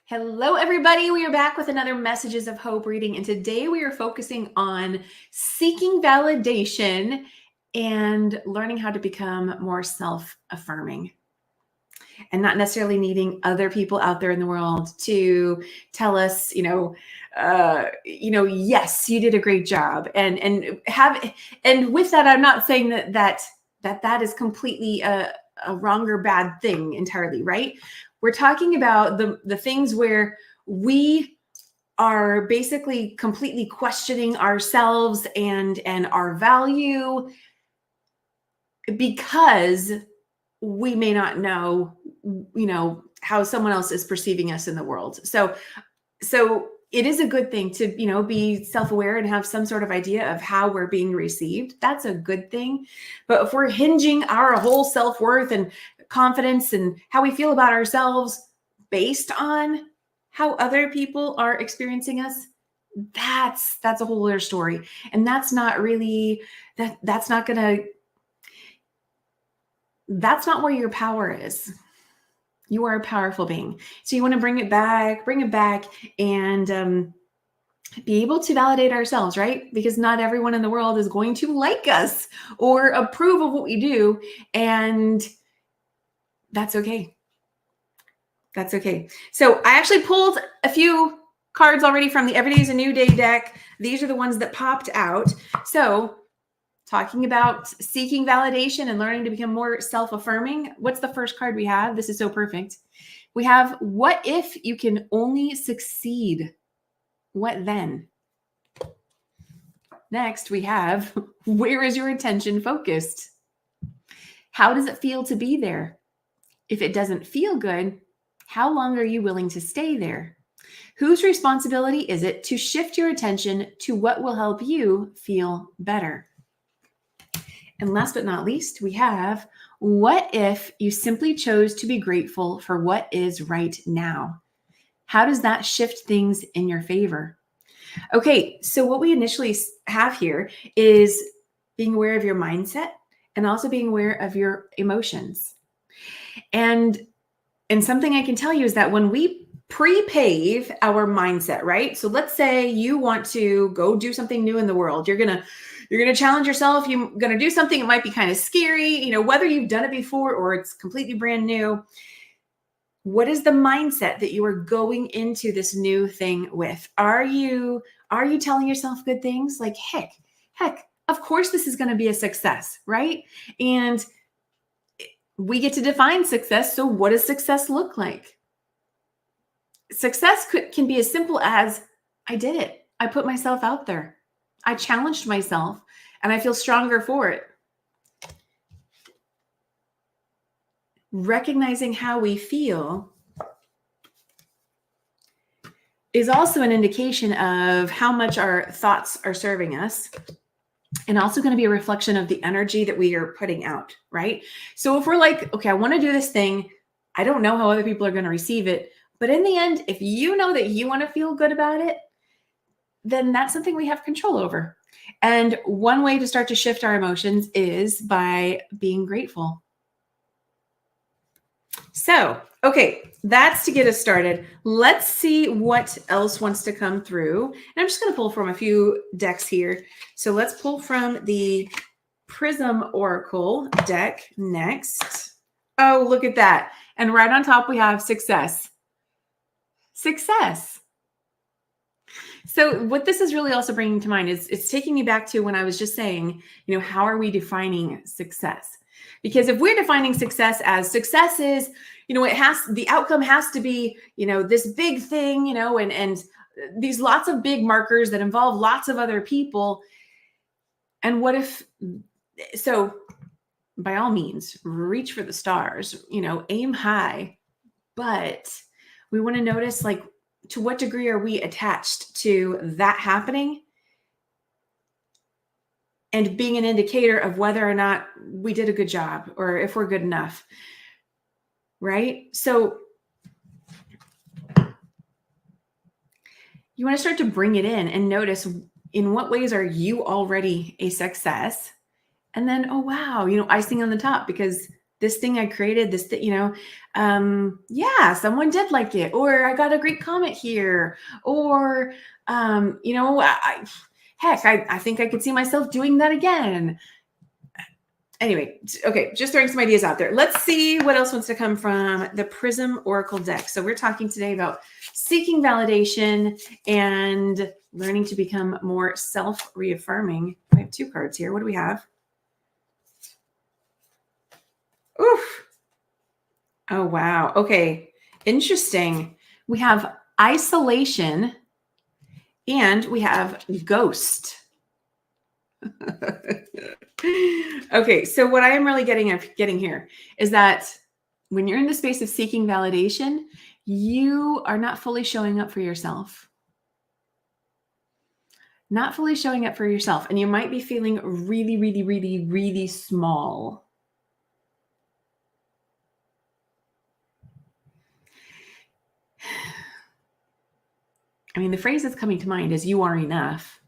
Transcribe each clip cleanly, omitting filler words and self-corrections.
Hello, everybody. We are back with another Messages of Hope reading. And today we are focusing on seeking validation and learning how to become more self-affirming and not necessarily needing other people out there in the world to tell us, yes, you did a great job. And with that, I'm not saying that is completely a wrong or bad thing entirely, right? We're talking about the things where we are basically completely questioning ourselves and our value because we may not know, how someone else is perceiving us in the world. So it is a good thing to, be self-aware and have some sort of idea of how we're being received. That's a good thing. But if we're hinging our whole self-worth and confidence and how we feel about ourselves based on how other people are experiencing us, that's a whole other story. And that's not really, that's not where your power is. You are a powerful being. So you want to bring it back and be able to validate ourselves, right? Because not everyone in the world is going to like us or approve of what we do. And that's okay. That's okay. So I actually pulled a few cards already from the Every Day is a New Day deck. These are the ones that popped out. So talking about seeking validation and learning to become more self-affirming. What's the first card we have? This is so perfect. We have, what if you can only succeed? What then? Next, we have, where is your attention focused? How does it feel to be there? If it doesn't feel good, how long are you willing to stay there? Whose responsibility is it to shift your attention to what will help you feel better? And last but not least, we have, what if you simply chose to be grateful for what is right now? How does that shift things in your favor? Okay, so what we initially have here is being aware of your mindset and also being aware of your emotions. And something I can tell you is that when we pre-pave our mindset, right? So let's say you want to go do something new in the world. You're going to challenge yourself. You're going to do something. It might be kind of scary, whether you've done it before or it's completely brand new. What is the mindset that you are going into this new thing with? Are you telling yourself good things like, heck, of course this is going to be a success, right? And we get to define success. So what does success look like? Success can be as simple as, I did it. I put myself out there. I challenged myself and I feel stronger for it. Recognizing how we feel is also an indication of how much our thoughts are serving us, and also going to be a reflection of the energy that we are putting out, right? So if we're like, okay, I want to do this thing, I don't know how other people are going to receive it, but in the end, if you know that you want to feel good about it, then that's something we have control over. And one way to start to shift our emotions is by being grateful. So, okay, that's to get us started. Let's see what else wants to come through. And I'm just going to pull from a few decks here. So let's pull from the Prism Oracle deck next. Oh, look at that. And right on top, we have success. Success. So what this is really also bringing to mind is it's taking me back to when I was just saying, how are we defining success? Because if we're defining success as success is, the outcome has to be, this big thing, and these lots of big markers that involve lots of other people. And what if, so by all means, reach for the stars, aim high, but we want to notice, like, to what degree are we attached to that happening and being an indicator of whether or not we did a good job or if we're good enough, right? So you want to start to bring it in and notice, in what ways are you already a success? And then, oh, wow, icing on the top, because this thing I created, this thing, yeah, someone did like it, or I got a great comment here, or, heck, I think I could see myself doing that again. Anyway, okay, just throwing some ideas out there. Let's see what else wants to come from the Prism Oracle deck. So we're talking today about seeking validation and learning to become more self-reaffirming. I have 2 cards here. What do we have? Oof. Oh, wow. Okay. Interesting. We have isolation and we have ghost. Okay. So what I am really getting here is that when you're in the space of seeking validation, you are not fully showing up for yourself. Not fully showing up for yourself. And you might be feeling really, really, really, really small. I mean, the phrase that's coming to mind is "you are enough,"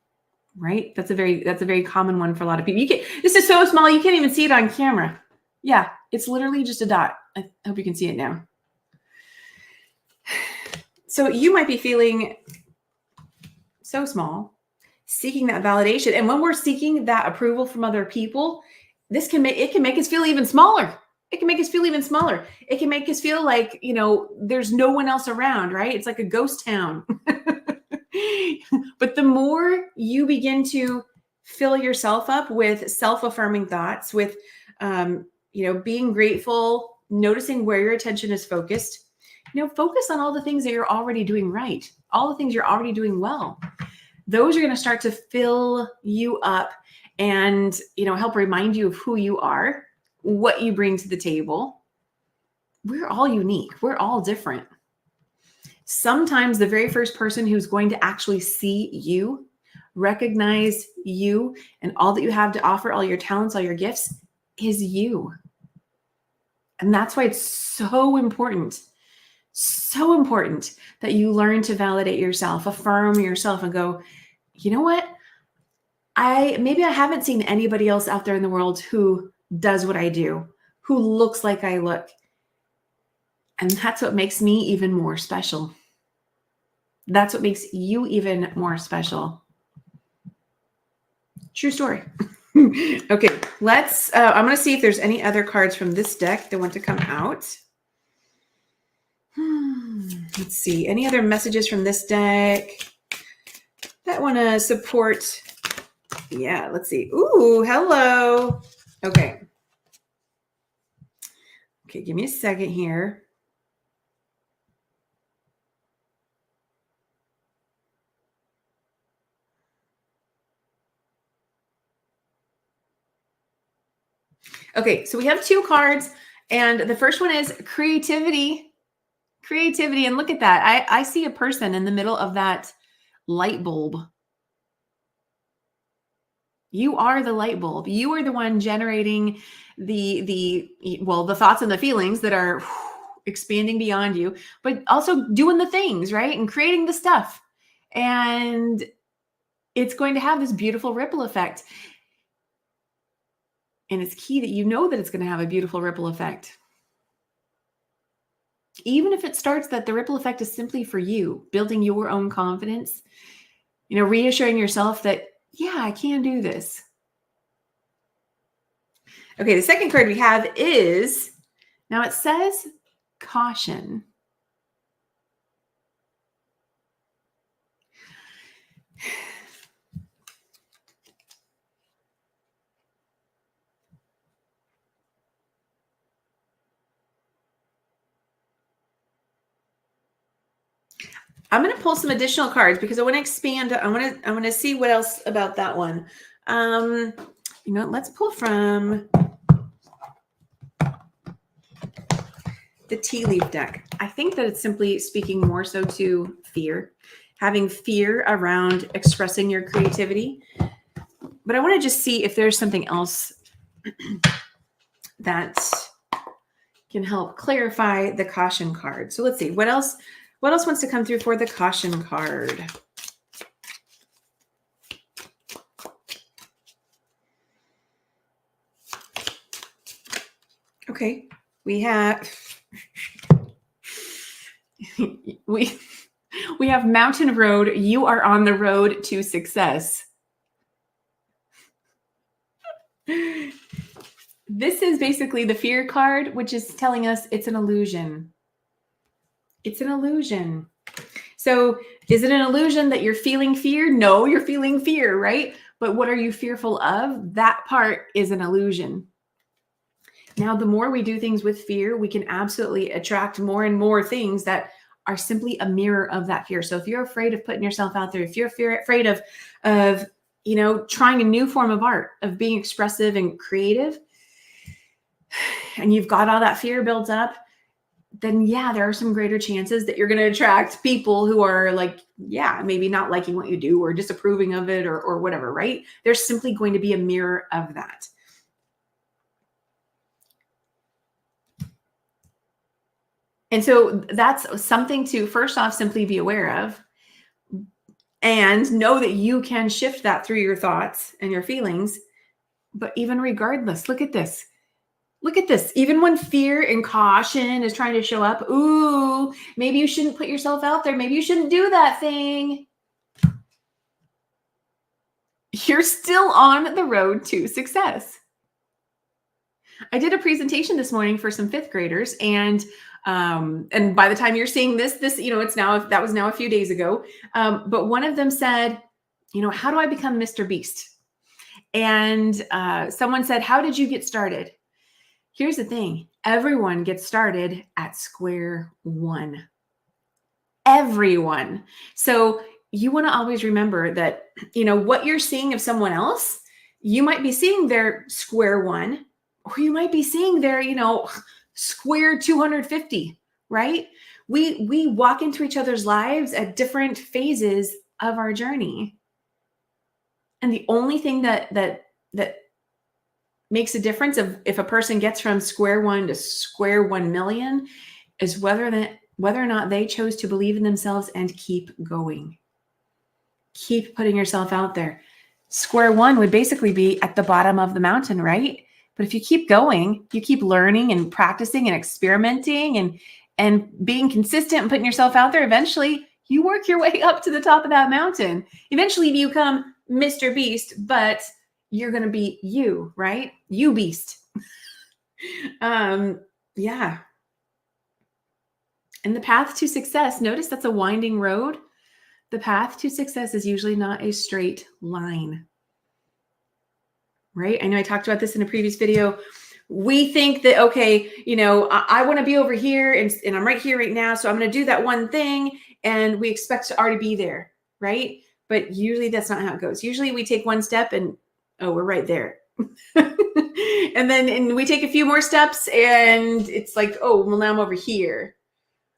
right? That's a very common one for a lot of people. This is so small you can't even see it on camera. Yeah, it's literally just a dot. I hope you can see it now. So you might be feeling so small, seeking that validation. And when we're seeking that approval from other people, it can make us feel even smaller. It can make us feel even smaller. It can make us feel like, there's no one else around, right? It's like a ghost town. But the more you begin to fill yourself up with self-affirming thoughts, with, being grateful, noticing where your attention is focused, focus on all the things that you're already doing right, all the things you're already doing well. Those are going to start to fill you up and, help remind you of who you are, what you bring to the table. We're all unique. We're all different. Sometimes the very first person who's going to actually see you, recognize you, and all that you have to offer, all your talents, all your gifts, is you. And that's why it's so important that you learn to validate yourself, affirm yourself, and go, you know what? Maybe I haven't seen anybody else out there in the world who does what I do, who looks like I look. And that's what makes me even more special. That's what makes you even more special. True story. Okay, I'm going to see if there's any other cards from this deck that want to come out. Let's see. Any other messages from this deck that want to support? Yeah, let's see. Ooh, hello. Okay. Okay, give me a second here. Okay, so we have 2 cards, and the first one is creativity. Creativity, and look at that. I see a person in the middle of that light bulb. You are the light bulb. You are the one generating the thoughts and the feelings that are expanding beyond you, but also doing the things, right? And creating the stuff. And it's going to have this beautiful ripple effect. And it's key that you know that it's going to have a beautiful ripple effect. Even if it starts that the ripple effect is simply for you, building your own confidence, reassuring yourself that, yeah, I can do this. Okay, the second card we have is, now it says caution. I'm going to pull some additional cards because I want to expand. I want to see what else about that one. Let's pull from the tea leaf deck. I think that it's simply speaking more so to fear, having fear around expressing your creativity. But I want to just see if there's something else that can help clarify the caution card. So let's see, what else wants to come through for the caution card? Okay. We have we have mountain road. You are on the road to success. This is basically the fear card, which is telling us it's an illusion. It's an illusion. So is it an illusion that you're feeling fear? No, you're feeling fear, right? But what are you fearful of? That part is an illusion. Now, the more we do things with fear, we can absolutely attract more and more things that are simply a mirror of that fear. So if you're afraid of putting yourself out there, if you're afraid of trying a new form of art, of being expressive and creative, and you've got all that fear built up, then yeah, there are some greater chances that you're going to attract people who are like, yeah, maybe not liking what you do or disapproving of it or whatever, right? There's simply going to be a mirror of that. And so that's something to, first off, simply be aware of and know that you can shift that through your thoughts and your feelings. But even regardless, look at this. Look at this. Even when fear and caution is trying to show up, ooh, maybe you shouldn't put yourself out there. Maybe you shouldn't do that thing. You're still on the road to success. I did a presentation this morning for some fifth graders, and by the time you're seeing this, that was now a few days ago. But one of them said, how do I become Mr. Beast? And someone said, how did you get started? Here's the thing. Everyone gets started at square one. Everyone. So you want to always remember that, what you're seeing of someone else, you might be seeing their square one, or you might be seeing their, square 250, right? We walk into each other's lives at different phases of our journey. And the only thing that makes a difference of if a person gets from square one to square 1 million is whether or not they chose to believe in themselves and keep going. Keep putting yourself out there. Square one would basically be at the bottom of the mountain, right? But if you keep going, you keep learning and practicing and experimenting and being consistent and putting yourself out there, eventually you work your way up to the top of that mountain. Eventually you become Mr. Beast, but you're going to be you, right? You beast. Yeah. And the path to success, notice that's a winding road. The path to success is usually not a straight line, right? I know I talked about this in a previous video. We think that, okay, I want to be over here and I'm right here right now. So I'm going to do that one thing and we expect to already be there, right? But usually that's not how it goes. Usually we take one step and, oh, we're right there. and we take a few more steps and it's like, oh, well, now I'm over here.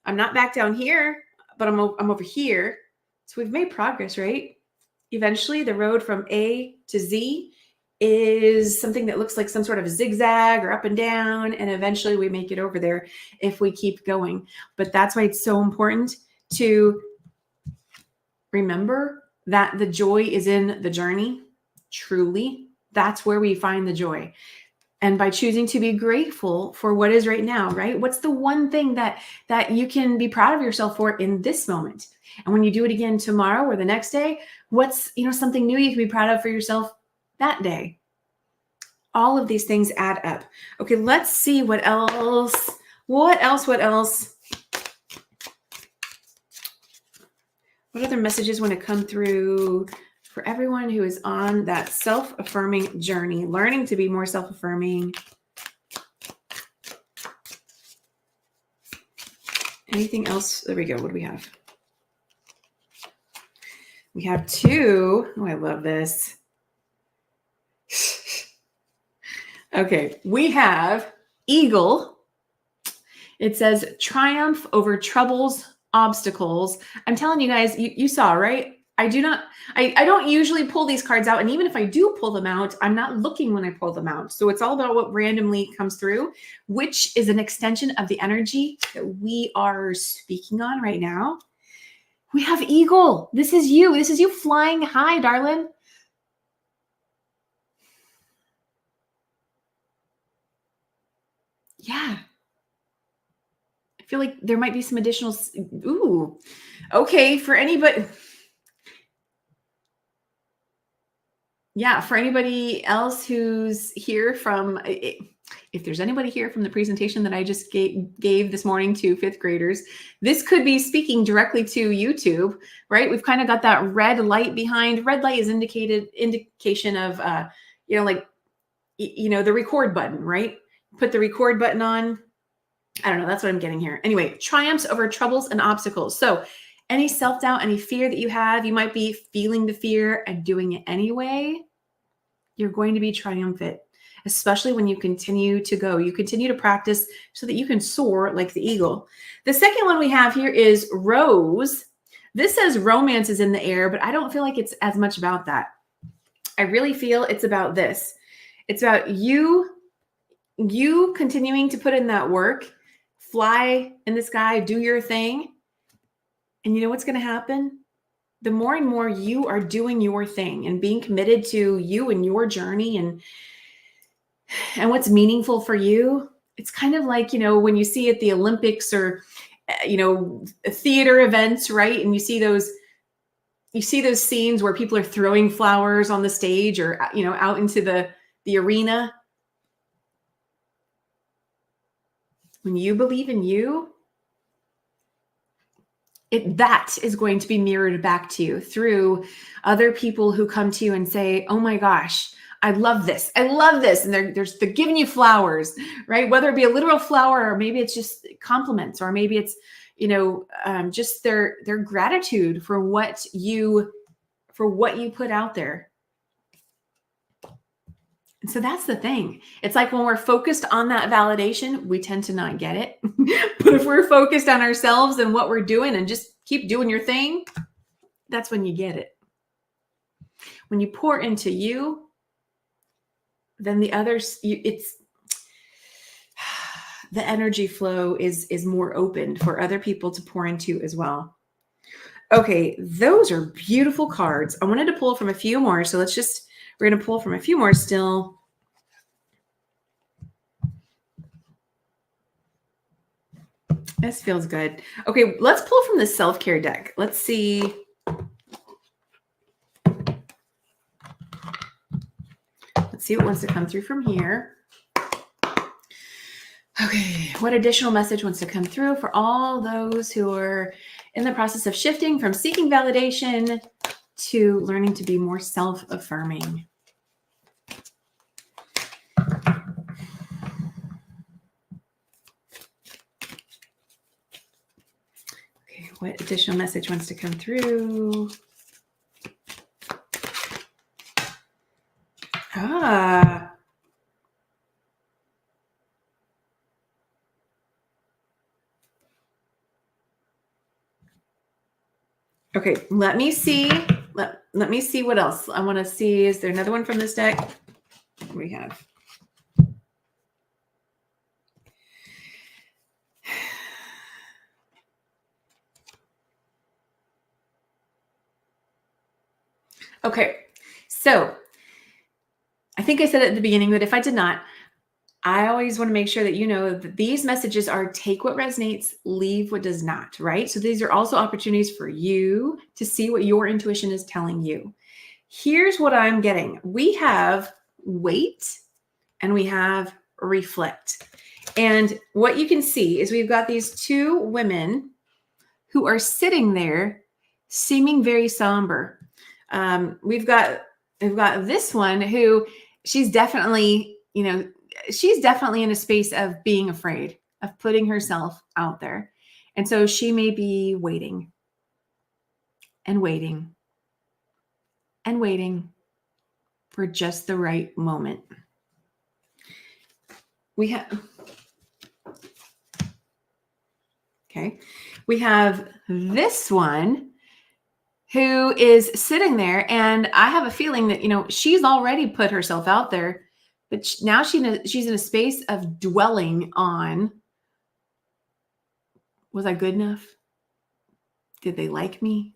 I'm not back down here, but I'm over here. So we've made progress, right? Eventually the road from A to Z is something that looks like some sort of zigzag or up and down. And eventually we make it over there if we keep going. But that's why it's so important to remember that the joy is in the journey. Truly, that's where we find the joy. And by choosing to be grateful for what is right now, right? What's the one thing that you can be proud of yourself for in this moment? And when you do it again tomorrow or the next day, what's, something new you can be proud of for yourself that day? All of these things add up. Okay, let's see what else. What other messages want to come through for everyone who is on that self-affirming journey, learning to be more self-affirming? Anything else? There we go. What do we have? We have two. Oh, I love this. Okay, we have Eagle. It says triumph over troubles, obstacles. I'm telling you guys, you saw, right? I don't usually pull these cards out. And even if I do pull them out, I'm not looking when I pull them out. So it's all about what randomly comes through, which is an extension of the energy that we are speaking on right now. We have Eagle. This is you. This is you flying high, darling. Yeah. I feel like there might be some additional, ooh, okay. For anybody, yeah, for anybody else who's here from, if there's anybody here from the presentation that I just gave this morning to fifth graders, this could be speaking directly to YouTube, right? We've kind of got that red light behind. Red light is indication of, like, the record button, right? Put the record button on. I don't know. That's what I'm getting here. Anyway, triumphs over troubles and obstacles. So any self-doubt, any fear that you have, you might be feeling the fear and doing it anyway. You're going to be triumphant, especially when you continue to go. You continue to practice so that you can soar like the eagle. The second one we have here is rose. This says romance is in the air, but I don't feel like it's as much about that. I really feel it's about this. It's about you continuing to put in that work, fly in the sky, do your thing. And you know what's going to happen? The more and more you are doing your thing and being committed to you and your journey and what's meaningful for you, it's kind of like, when you see at the Olympics or, theater events, right? And you see those scenes where people are throwing flowers on the stage or, out into the arena. When you believe in you, that is going to be mirrored back to you through other people who come to you and say, oh my gosh, I love this. I love this. And they're giving you flowers, right? Whether it be a literal flower, or maybe it's just compliments, or maybe it's, just their gratitude for what you put out there. And so that's the thing. It's like when we're focused on that validation, we tend to not get it. But if we're focused on ourselves and what we're doing and just keep doing your thing, that's when you get it. When you pour into you, then the others, the energy flow is more open for other people to pour into as well. Okay, those are beautiful cards. I wanted to pull from a few more. So we're going to pull from a few more still. This feels good. Okay, let's pull from the self-care deck. Let's see. Let's see what wants to come through from here. Okay, what additional message wants to come through for all those who are in the process of shifting from seeking validation to learning to be more self-affirming? Okay, what additional message wants to come through? Okay, let me see. Let me see what else. I want to see, is there another one from this deck? We have. Okay, so I think I said it at the beginning, but if I did not, I always want to make sure that you know that these messages are take what resonates, leave what does not, right? So these are also opportunities for you to see what your intuition is telling you. Here's what I'm getting. We have wait and we have reflect. And what you can see is we've got these two women who are sitting there seeming very somber. We've got this one who she's definitely in a space of being afraid, of putting herself out there. And so she may be waiting and waiting and waiting for just the right moment. We have this one who is sitting there, and I have a feeling that, she's already put herself out there, but now she's in a space of dwelling on, was I good enough? Did they like me?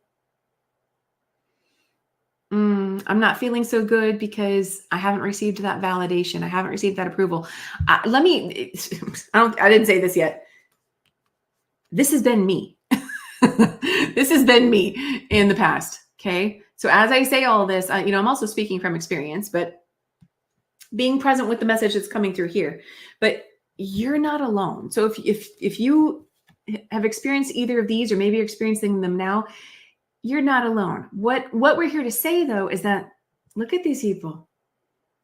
I'm not feeling so good because I haven't received that validation. I haven't received that approval. I didn't say this yet. This has been me. This has been me in the past. Okay. So as I say all this, I'm also speaking from experience, but being present with the message that's coming through here. But you're not alone. So if you have experienced either of these, or maybe you're experiencing them now, you're not alone. What we're here to say, though, is that look at these people.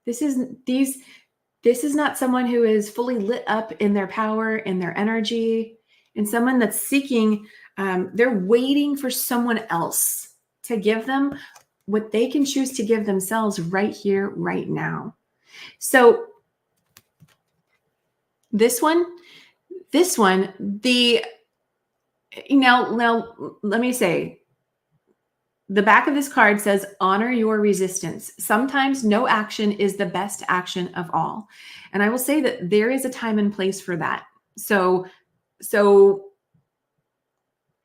This is not someone who is fully lit up in their power, in their energy, and someone that's seeking. They're waiting for someone else to give them what they can choose to give themselves right here, right now. So now let me say, the back of this card says, honor your resistance. Sometimes no action is the best action of all. And I will say that there is a time and place for that. So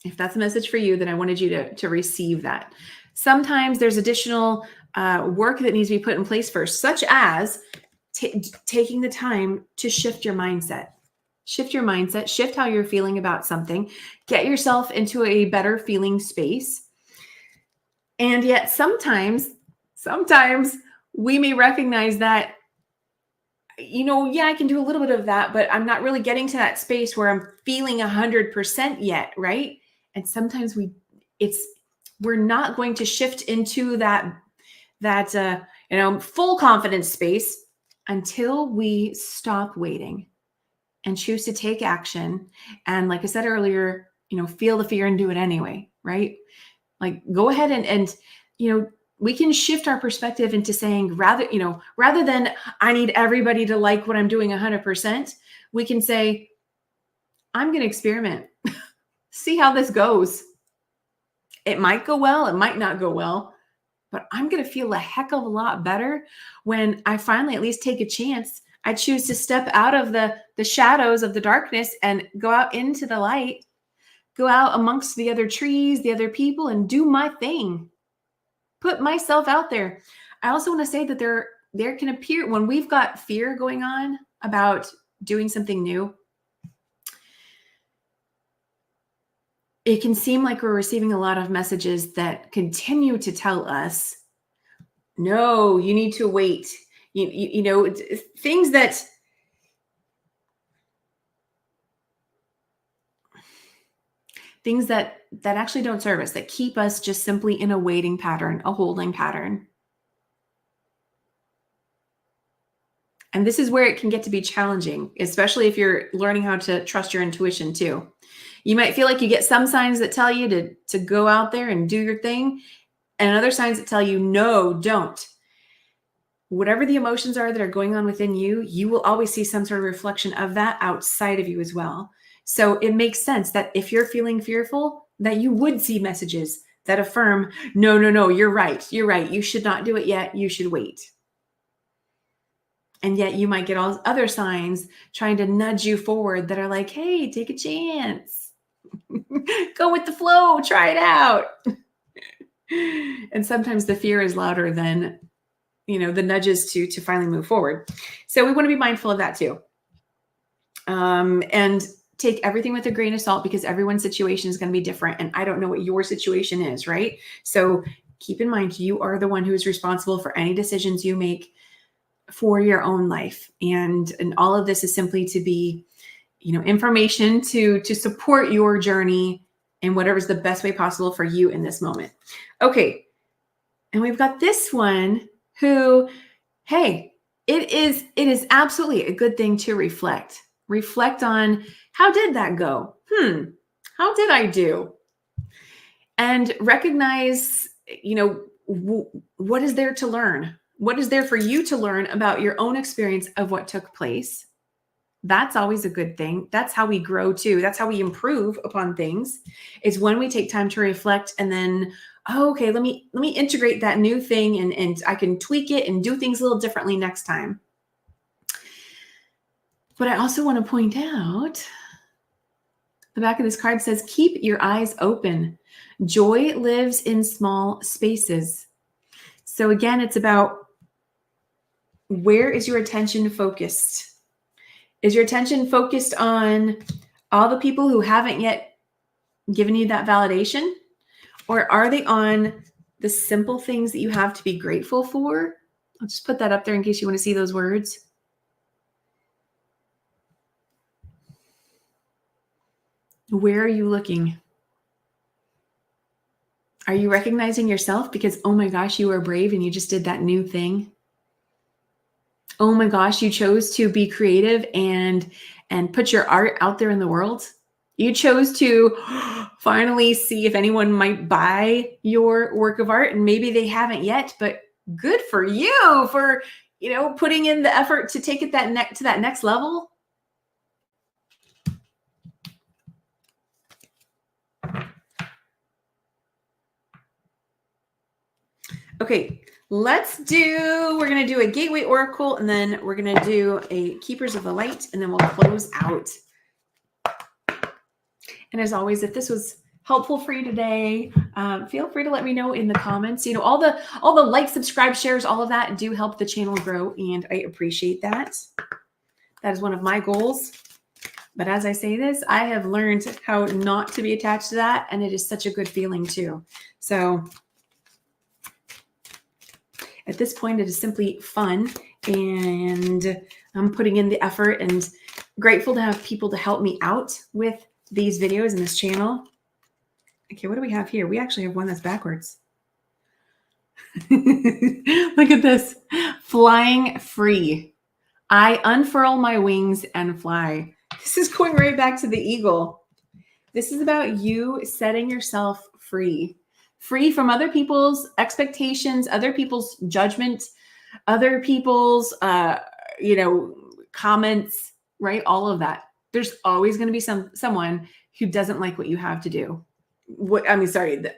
if that's a message for you, then I wanted you to receive that. Sometimes there's additional work that needs to be put in place first, such as taking the time to shift your mindset. Shift your mindset, shift how you're feeling about something, get yourself into a better feeling space. And yet sometimes we may recognize that, I can do a little bit of that, but I'm not really getting to that space where I'm feeling 100% yet, right? And sometimes we're not going to shift into that full confidence space until we stop waiting and choose to take action. And like I said earlier, feel the fear and do it anyway, right? Like, go ahead and we can shift our perspective into saying, rather than I need everybody to like what I'm doing 100%, we can say, I'm going to experiment, see how this goes. It might go well, it might not go well, but I'm going to feel a heck of a lot better when I finally at least take a chance. I choose to step out of the shadows of the darkness and go out into the light. Go out amongst the other trees, the other people, and do my thing. Put myself out there. I also want to say that there can appear, when we've got fear going on about doing something new, it can seem like we're receiving a lot of messages that continue to tell us, no, you need to wait. Things that actually don't serve us, that keep us just simply in a waiting pattern, a holding pattern. And this is where it can get to be challenging, especially if you're learning how to trust your intuition too. You might feel like you get some signs that tell you to go out there and do your thing, and other signs that tell you, no, don't. Whatever the emotions are that are going on within you, you will always see some sort of reflection of that outside of you as well. So it makes sense that if you're feeling fearful, that you would see messages that affirm, no, you're right. You should not do it yet. You should wait. And yet you might get all other signs trying to nudge you forward that are like, hey, take a chance. Go with the flow. Try it out. And sometimes the fear is louder than, the nudges to finally move forward. So we want to be mindful of that too. And take everything with a grain of salt, because everyone's situation is going to be different. And I don't know what your situation is, right? So keep in mind, you are the one who is responsible for any decisions you make for your own life. And all of this is simply to be, information to support your journey in whatever's the best way possible for you in this moment. Okay. And we've got this one who, hey, it is absolutely a good thing to reflect on, how did that go? How did I do? And recognize, what is there to learn? What is there for you to learn about your own experience of what took place? That's always a good thing. That's how we grow too. That's how we improve upon things, is when we take time to reflect and then, okay, let me integrate that new thing and I can tweak it and do things a little differently next time. But I also want to point out, the back of this card says, keep your eyes open. Joy lives in small spaces. So again, it's about, where is your attention focused? Is your attention focused on all the people who haven't yet given you that validation? Or are they on the simple things that you have to be grateful for? I'll just put that up there in case you want to see those words. Where are you looking? Are you recognizing yourself because, oh my gosh, you are brave and you just did that new thing? Oh my gosh, you chose to be creative and put your art out there in the world. You chose to finally see if anyone might buy your work of art, and maybe they haven't yet, but good for you for, putting in the effort to take it to that next level. Okay, we're going to do a gateway oracle, and then we're going to do a keepers of the light, and then we'll close out. And as always, if this was helpful for you today, feel free to let me know in the comments. All the likes, subscribe, shares, all of that do help the channel grow, and I appreciate that. That is one of my goals. But as I say this, I have learned how not to be attached to that, and it is such a good feeling too. So at this point, it is simply fun, and I'm putting in the effort and grateful to have people to help me out with these videos and this channel. Okay, what do we have here? We actually have one that's backwards. Look at this. Flying free. I unfurl my wings and fly. This is going right back to the eagle. This is about you setting yourself free. Free from other people's expectations, other people's judgment, other people's, comments, right? All of that. There's always going to be someone who doesn't like what you have to do.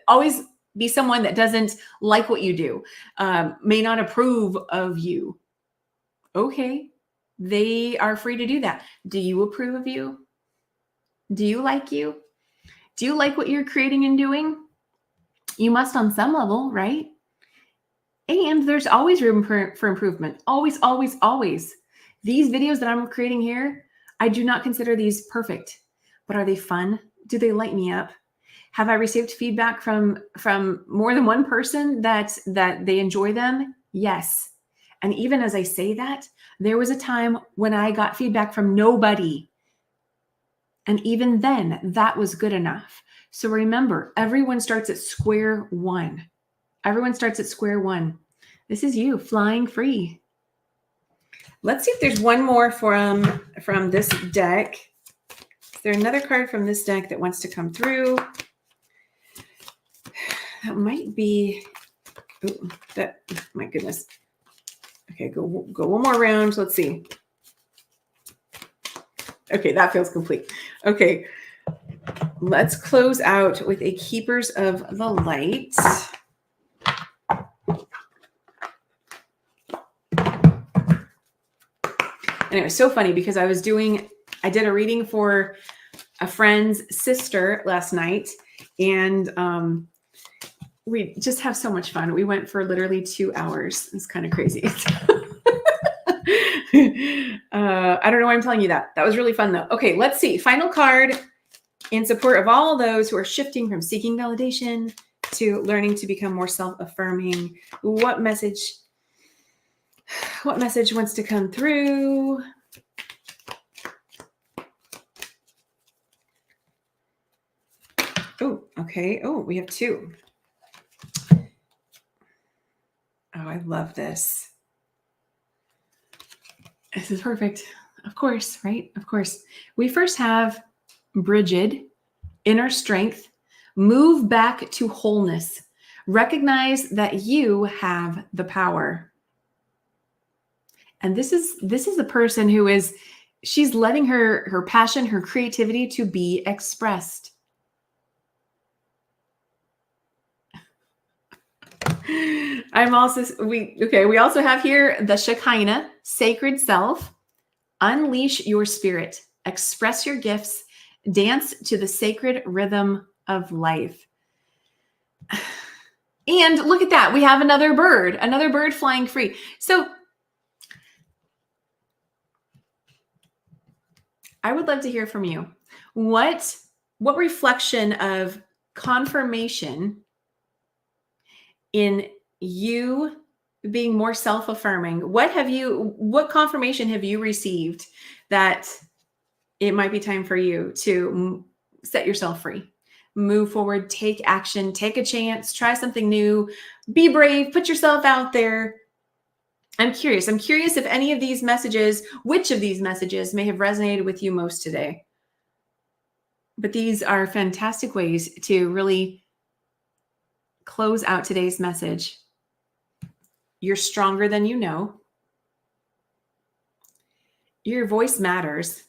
Always be someone that doesn't like what you do, may not approve of you. Okay, they are free to do that. Do you approve of you? Do you like you? Do you like what you're creating and doing? You must on some level, right? And there's always room for improvement. Always, always, always. These videos that I'm creating here, I do not consider these perfect, but are they fun? Do they light me up? Have I received feedback from more than one person that they enjoy them? Yes. And even as I say that, there was a time when I got feedback from nobody. And even then, that was good enough. So remember, everyone starts at square one. Everyone starts at square one. This is you flying free. Let's see if there's one more from this deck. Is there another card from this deck that wants to come through? That might be, my goodness. Okay, go one more round. Let's see. Okay, that feels complete. Okay, let's close out with a Keepers of the Light. And it was so funny because I did a reading for a friend's sister last night, and we just have so much fun. We went for literally 2 hours. It's kind of crazy. I don't know why I'm telling you that. That was really fun though. Okay, let's see. Final card in support of all those who are shifting from seeking validation to learning to become more self-affirming. What message wants to come through? Oh, okay. Oh, we have 2. Oh, I love this. This is perfect. Of course, right? Of course. We first have Bridget, inner strength, move back to wholeness. Recognize that you have the power. And this is the person who she's letting her passion, her creativity to be expressed. We also have here the Shekinah, sacred self. Unleash your spirit, express your gifts, dance to the sacred rhythm of life. And look at that. We have another bird flying free. So I would love to hear from you. What reflection of confirmation in you being more self-affirming, what confirmation have you received that it might be time for you to set yourself free, move forward, take action, take a chance, try something new, be brave, put yourself out there? I'm curious if any of these messages, which of these messages may have resonated with you most today. But these are fantastic ways to really close out today's message. You're stronger than you know. Your voice matters.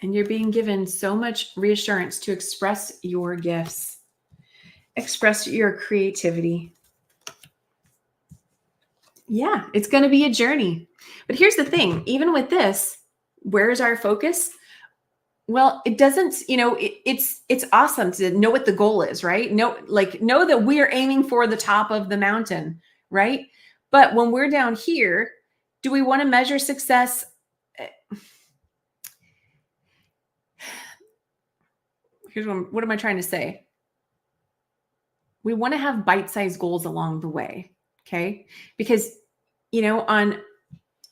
And you're being given so much reassurance to express your gifts, express your creativity. Yeah, it's going to be a journey. But here's the thing, even with this, where's our focus? Well, it doesn't, it's awesome to know what the goal is, right? Know that we are aiming for the top of the mountain, right? But when we're down here, do we want to measure success? What am I trying to say? We want to have bite-sized goals along the way, okay? Because, on,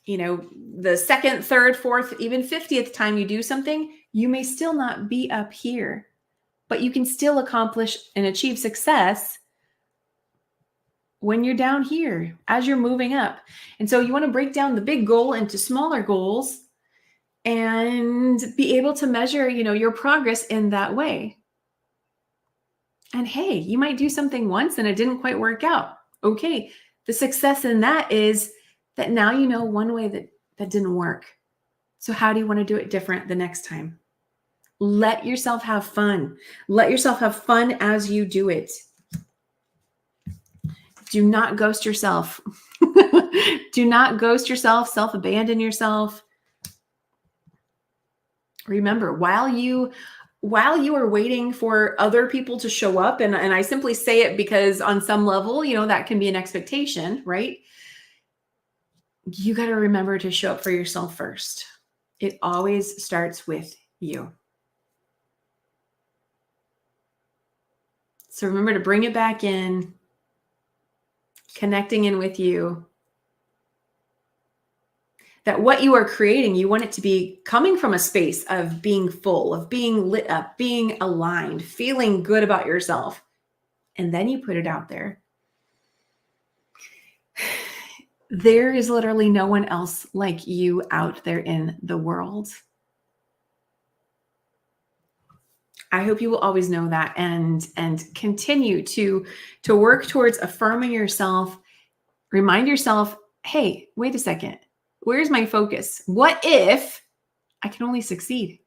the second, third, fourth, even 50th time you do something, you may still not be up here, but you can still accomplish and achieve success when you're down here as you're moving up. And so you want to break down the big goal into smaller goals and be able to measure, your progress in that way. And hey, you might do something once and it didn't quite work out. Okay. The success in that is that now you know one way that didn't work. So how do you want to do it different the next time? Let yourself have fun. Let yourself have fun as you do it. Do not ghost yourself. Do not ghost yourself, self-abandon yourself. Remember, while you are waiting for other people to show up, and I simply say it because on some level, that can be an expectation, right? You got to remember to show up for yourself first. It always starts with you. So remember to bring it back in, connecting in with you. That what you are creating, you want it to be coming from a space of being full, of being lit up, being aligned, feeling good about yourself. And then you put it out there. There is literally no one else like you out there in the world. I hope you will always know that and continue to work towards affirming yourself. Remind yourself, hey, wait a second. Where's my focus? What if I can only succeed?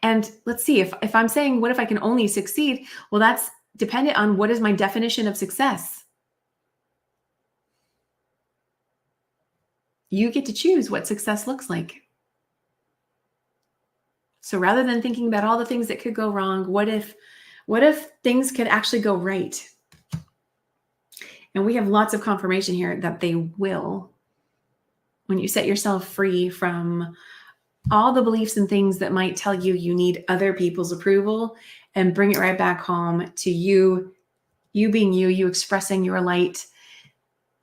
And let's see, if I'm saying, what if I can only succeed? Well, that's dependent on what is my definition of success. You get to choose what success looks like. So rather than thinking about all the things that could go wrong, what if things could actually go right? And we have lots of confirmation here that they will. When you set yourself free from all the beliefs and things that might tell you need other people's approval, and bring it right back home to you being you expressing your light,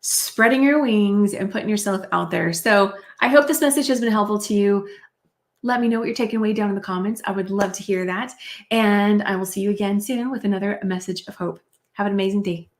spreading your wings and putting yourself out there. So I hope this message has been helpful to you. Let me know what you're taking away down in the comments. I would love to hear that. And I will see you again soon with another message of hope. Have an amazing day.